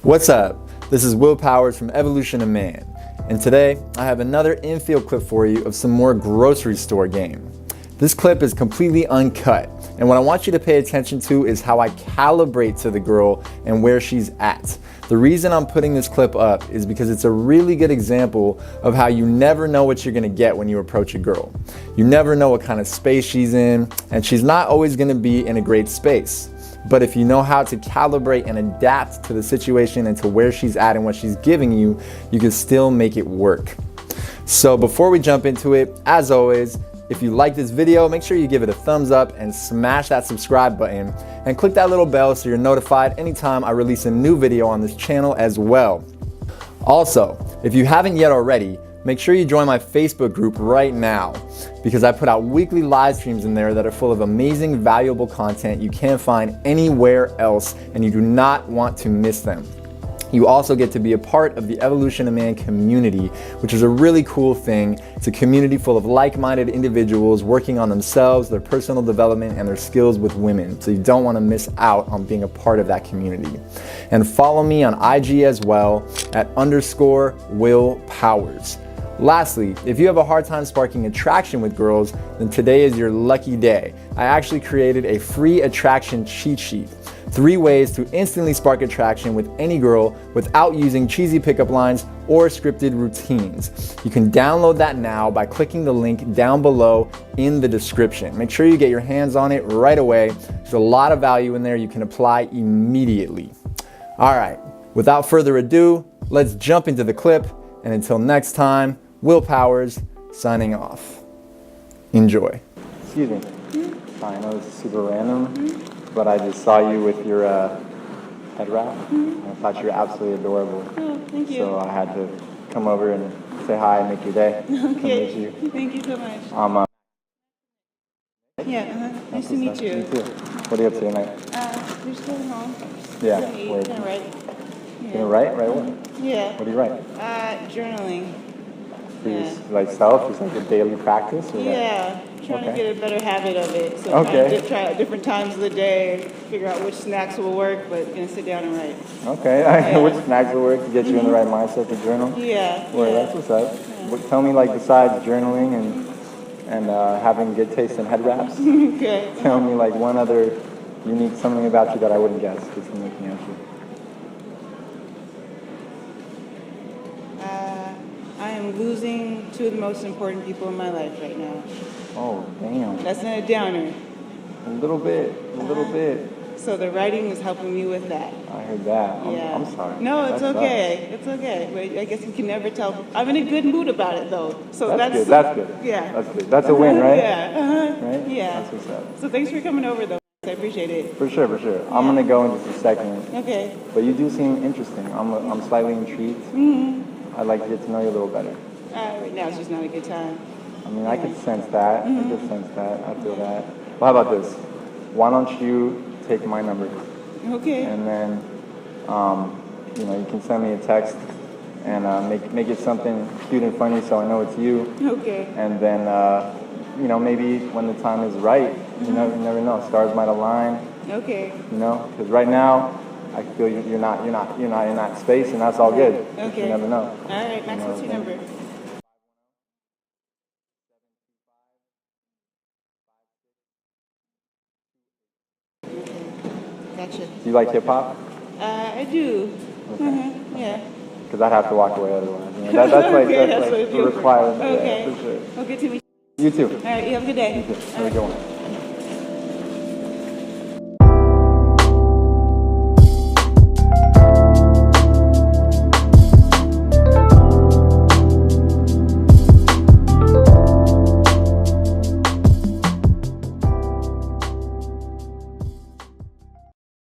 What's up? This is Will Powers from Evolution of Man, and today I have another infield clip for you of some more grocery store game. This clip is completely uncut, and what I want you to pay attention to is how I calibrate to the girl and where she's at. The reason I'm putting this clip up is because it's a really good example of how you never know what you're gonna get when you approach a girl. You never know what kind of space she's in, and she's not always gonna be in a great space. But if you know how to calibrate and adapt to the situation and to where she's at and what she's giving you, you can still make it work. So before we jump into it, as always, if you like this video, make sure you give it a thumbs up and smash that subscribe button and click that little bell so you're notified anytime I release a new video on this channel as well. Also, if you haven't yet already, make sure you join my Facebook group right now because I put out weekly live streams in there that are full of amazing, valuable content you can't find anywhere else, and you do not want to miss them. You also get to be a part of the Evolution of Man community, which is a really cool thing. It's a community full of like-minded individuals working on themselves, their personal development, and their skills with women. So you don't want to miss out on being a part of that community. And follow me on IG as well at _Will Powers. Lastly, if you have a hard time sparking attraction with girls, then today is your lucky day. I actually created a free attraction cheat sheet. 3 ways to instantly spark attraction with any girl without using cheesy pickup lines or scripted routines. You can download that now by clicking the link down below in the description. Make sure you get your hands on it right away. There's a lot of value in there you can apply immediately. All right, without further ado, let's jump into the clip. And until next time, Will Powers signing off. Enjoy. Excuse me. I know this is super random, but I just saw you with your head wrap. I thought you were absolutely adorable. Oh, thank you. So I had to come over and say hi and make your day. Okay. Meet you. Thank you so much. Nice to meet you. You too. What are you up to tonight? You're still home. Yeah. Gonna write. You gonna write? Write what? Yeah. What do you write? Journaling. For yourself? Just like a daily practice? Or yeah. Trying to get a better habit of it. So okay. trying to try at different times of the day, figure out which snacks will work, but gonna sit down and write. Okay. Yeah. Which snacks will work to get you in the right mindset to journal? Yeah. Well, that's what's up. Yeah. Tell me, like, besides journaling and having good taste in head wraps, okay. Tell me, like, one other unique something about you that I wouldn't guess just from looking at you. I am losing 2 of the most important people in my life right now. Oh, damn. That's not a downer. A little bit. So the writing is helping me with that. I heard that. Yeah. I'm sorry. No, it's okay. It's okay. But I guess you can never tell. I'm in a good mood about it, though. So that's good. That's good. Yeah. That's good. That's a win, right? Yeah. Right? Yeah. That's what's up. So thanks for coming over, though. I appreciate it. For sure. Yeah. I'm going to go in just a second. Okay. But you do seem interesting. I'm slightly intrigued. I'd like to get to know you a little better. Right now it's just not a good time. I mean, I could sense that. I could sense that. I feel that. Well, how about this? Why don't you take my number? Okay. And then, you can send me a text and make it something cute and funny so I know it's you. Okay. And then, maybe when the time is right, you never know. Stars might align. Okay. Because right now, I feel you're not in that space, and that's all good. Okay. You never know. All right, Max, what's your number? Gotcha. Do you like hip hop? I do. Okay. Yeah. Because I'd have to walk away otherwise. That's like a requirement. Okay. Yeah, for sure. Well, good to meet You too. you. All right, you have a good day. You too. Have a good one.